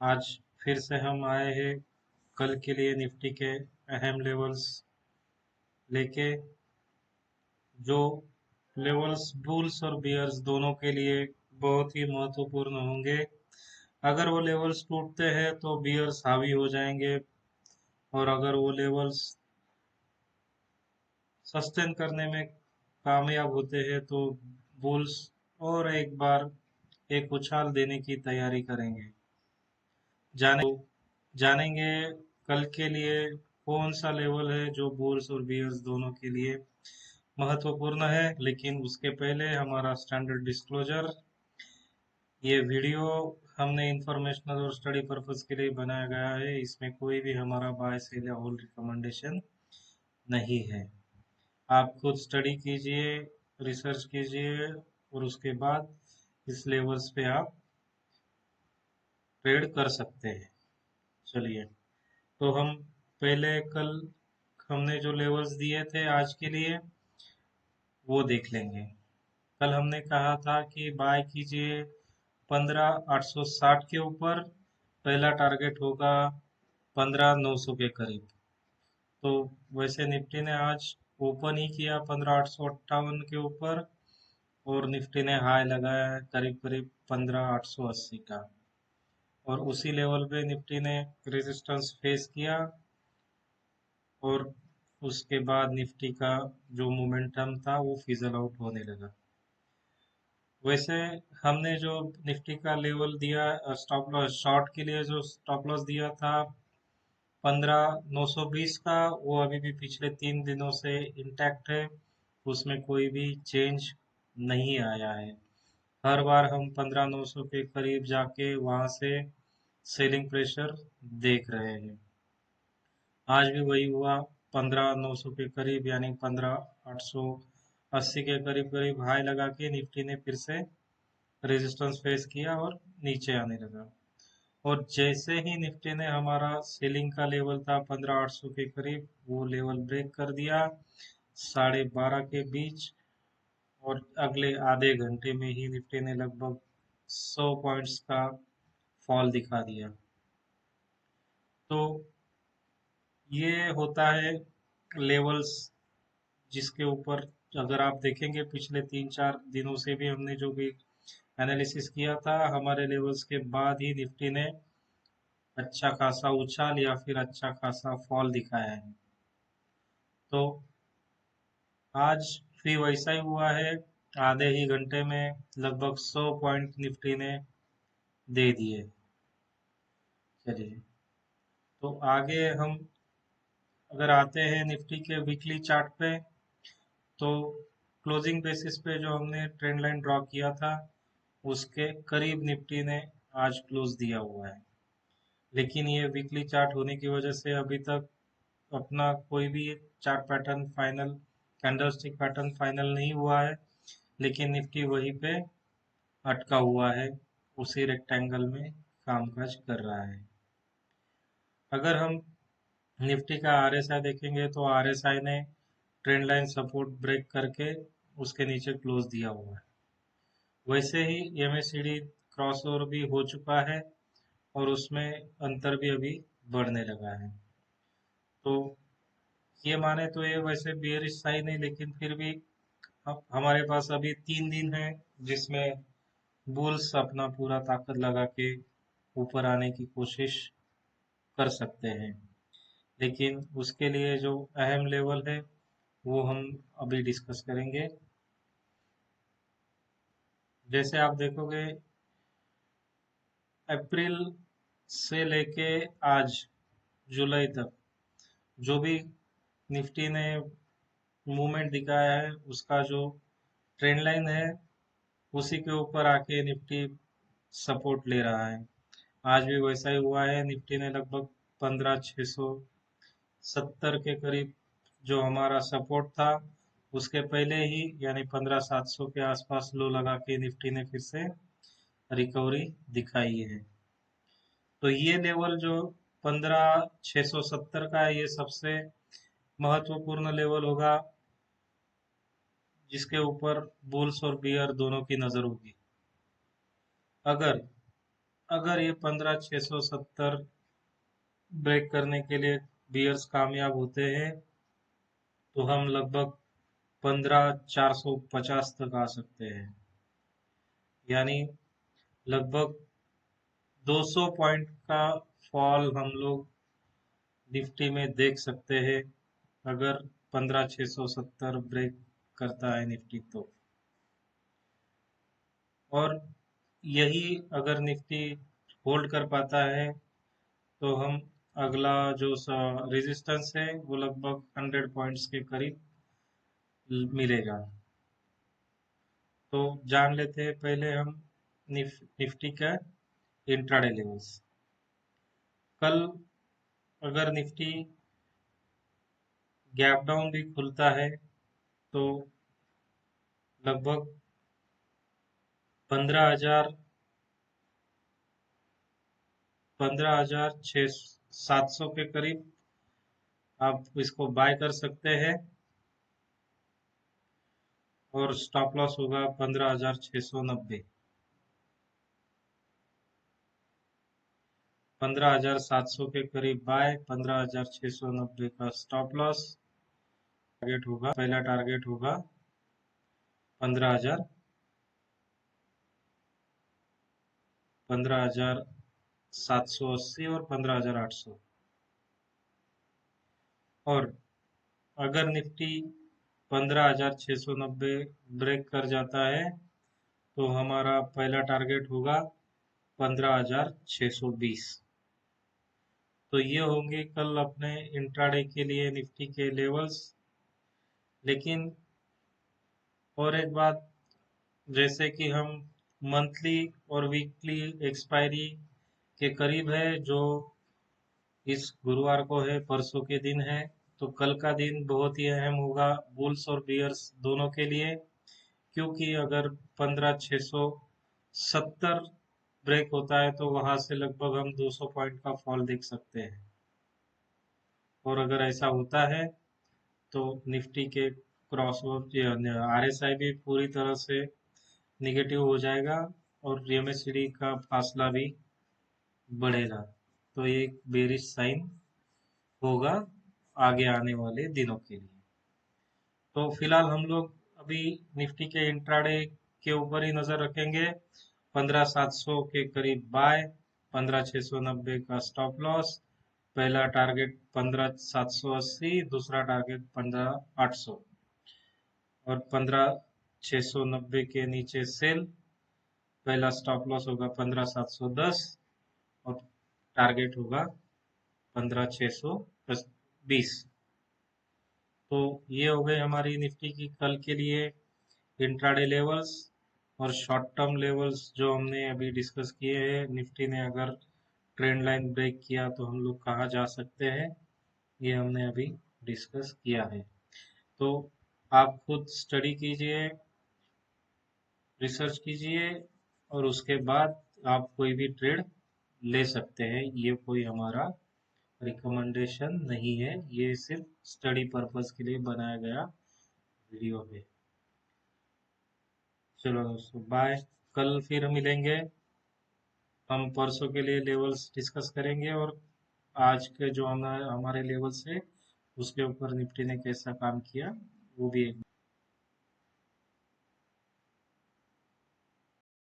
आज फिर से हम आए हैं कल के लिए निफ्टी के अहम लेवल्स लेके, जो लेवल्स बुल्स और बियर्स दोनों के लिए बहुत ही महत्वपूर्ण होंगे। अगर वो लेवल्स टूटते हैं तो बियर्स हावी हो जाएंगे, और अगर वो लेवल्स सस्टेन करने में कामयाब होते हैं तो बुल्स और एक बार एक उछाल देने की तैयारी करेंगे। जाने जानेंगे कल के लिए कौन सा लेवल है जो बुल्स और बियर्स दोनों के लिए महत्वपूर्ण है। लेकिन उसके पहले हमारा स्टैंडर्ड डिस्क्लोजर, ये वीडियो हमने इंफॉर्मेशनल और स्टडी पर्पस के लिए बनाया गया है। इसमें कोई भी हमारा बाय सेल या होल्ड रिकमेंडेशन नहीं है। आप खुद स्टडी कीजिए, रिसर्च कीजिए, और उसके बाद इस लेवल्स पे आप ट्रेड कर सकते हैं। चलिए, तो हम पहले कल हमने जो लेवल्स दिए थे आज के लिए वो देख लेंगे। कल हमने कहा था कि बाय कीजिए 15,860 के ऊपर। पहला टारगेट होगा 15,900 के करीब। तो वैसे निफ्टी ने आज ओपन ही किया 15,858 के ऊपर, और निफ्टी ने हाई लगाया है करीब करीब 15,880 का। और उसी लेवल पे निफ्टी ने रेजिस्टेंस फेस किया, और उसके बाद निफ्टी का जो मोमेंटम था वो फिजल आउट होने लगा। वैसे हमने जो निफ्टी का लेवल दिया, स्टॉप लॉस शॉर्ट के लिए जो स्टॉप लॉस दिया था 15,920 का, वो अभी भी पिछले 3 दिनों से इंटैक्ट है। उसमें कोई भी चेंज नहीं आया है। हर बार हम 15,900 के करीब जाके वहां से सेलिंग प्रेशर देख रहे हैं। आज भी वही हुआ, 15,900 के करीब यानी 15,880 के करीब करीब हाई लगा के निफ्टी ने फिर से रेजिस्टेंस फेस किया और नीचे आने लगा। और जैसे ही निफ्टी ने हमारा सेलिंग का लेवल था 15,800 के करीब, वो लेवल ब्रेक कर दिया 12:30 के बीच, और अगले आधे घंटे में ही निफ्टी ने लगभग 100 पॉइंट्स का फॉल दिखा दिया। तो ये होता है लेवल्स, जिसके ऊपर अगर आप देखेंगे पिछले 3-4 दिनों से भी हमने जो भी एनालिसिस किया था, हमारे लेवल्स के बाद ही निफ्टी ने अच्छा खासा उछाल या फिर अच्छा खासा फॉल दिखाया है। तो आज भी वैसा ही हुआ है। आधे ही घंटे में लगभग 100 पॉइंट निफ्टी ने दे दिए। चलिए, तो आगे हम अगर आते हैं निफ्टी के वीकली चार्ट पे, तो क्लोजिंग बेसिस पे जो हमने ट्रेंड लाइन ड्रॉ किया था उसके करीब निफ्टी ने आज क्लोज दिया हुआ है। लेकिन ये वीकली चार्ट होने की वजह से अभी तक अपना कोई भी chart pattern final, candlestick pattern final नहीं हुआ है। लेकिन निफ्टी वहीं पे अटका हुआ है, उसी रेक्टेंगल में कामकाज कर रहा है। अगर हम निफ्टी का आरएसआई देखेंगे तो आरएसआई ने ट्रेंड लाइन सपोर्ट ब्रेक करके उसके नीचे क्लोज दिया हुआ है। वैसे ही एमएसीडी क्रॉस ओवर भी हो चुका है, और उसमें अंतर भी अभी बढ़ने लगा है। तो ये माने तो ये वैसे बियरिश साइन नहीं, लेकिन फिर भी हमारे पास अभी 3 दिन है जिसमें बुल्स अपना पूरा ताकत लगा के ऊपर आने की कोशिश कर सकते हैं। लेकिन उसके लिए जो अहम लेवल है वो हम अभी डिस्कस करेंगे। जैसे आप देखोगे, अप्रैल से लेके आज जुलाई तक जो भी निफ्टी ने मूवमेंट दिखाया है, उसका जो ट्रेंड लाइन है उसी के ऊपर आके निफ्टी सपोर्ट ले रहा है। आज भी वैसा ही हुआ है। निफ्टी ने लगभग 15,670 के करीब जो हमारा सपोर्ट था, उसके पहले ही यानी 15,700 के आसपास लो लगा के निफ्टी ने फिर से रिकवरी दिखाई है। तो ये लेवल जो 15,670 का है, ये सबसे महत्वपूर्ण लेवल होगा जिसके ऊपर बुल्स और बियर दोनों की नजर होगी। अगर अगर ये 15,670 ब्रेक करने के लिए बियर्स कामयाब होते हैं तो हम लगभग 15,450 तक आ सकते हैं, यानी लगभग 200 पॉइंट का फॉल हम लोग निफ्टी में देख सकते हैं अगर 15,670 ब्रेक करता है निफ्टी तो। और यही अगर निफ्टी होल्ड कर पाता है तो हम अगला जो रेजिस्टेंस है वो लगभग 100 पॉइंट्स के करीब मिलेगा। तो जान लेते हैं पहले हम निफ्टी का इंट्राडे लेवल्स। कल अगर निफ्टी गैप डाउन भी खुलता है तो लगभग 15,700 के करीब आप इसको बाय कर सकते हैं और स्टॉप लॉस होगा 15,690। 15,700 के करीब बाय, 15,690 का स्टॉप लॉस। टारगेट होगा, पहला टारगेट होगा 15,000, 15,780 और 15,800। और अगर निफ्टी 15,690 ब्रेक कर जाता है तो हमारा पहला टारगेट होगा 15,620। तो ये होंगे कल अपने इंट्राडे के लिए निफ्टी के लेवल्स। लेकिन और एक बात, जैसे कि हम मंथली और वीकली एक्सपायरी के करीब है, जो इस गुरुवार को है, परसों के दिन है, तो कल का दिन बहुत ही अहम होगा बुल्स और बियर्स दोनों के लिए। क्योंकि अगर 15,670 ब्रेक होता है तो वहां से लगभग हम 200 पॉइंट का फॉल देख सकते हैं। और अगर ऐसा होता है तो निफ्टी के क्रॉस आरएसआई भी पूरी तरह से निगेटिव हो जाएगा और एमएससीडी का फासला भी बढ़ेगा। तो ये एक बेरिश साइन होगा आगे आने वाले दिनों के लिए। तो फिलहाल हम लोग अभी निफ्टी के इंट्राडे के ऊपर ही नजर रखेंगे। 15,700 के करीब बाय, 15,690 का स्टॉप लॉस, पहला टारगेट 15,780, दूसरा टारगेट 15,800 और 15,690 के नीचे सेल। पहला स्टॉप लॉस होगा 15,710 और टारगेट होगा 15,620। तो ये हो गए हमारी निफ्टी की कल के लिए इंट्राडे लेवल्स और शॉर्ट टर्म लेवल्स जो हमने अभी डिस्कस किए हैं। निफ्टी ने अगर ट्रेंड लाइन ब्रेक किया तो हम लोग कहाँ जा सकते हैं, ये हमने अभी डिस्कस किया है। तो आप खुद स्टडी कीजिए, रिसर्च कीजिए और उसके बाद आप कोई भी ट्रेड ले सकते हैं। ये कोई हमारा रिकमेंडेशन नहीं है, ये सिर्फ स्टडी पर्पस के लिए बनाया गया वीडियो है। चलो दोस्तों, बाय। कल फिर मिलेंगे, हम परसों के लिए लेवल्स डिस्कस करेंगे और आज के जो हमारे लेवल्स है उसके ऊपर निफ्टी ने कैसा काम किया वो भी एक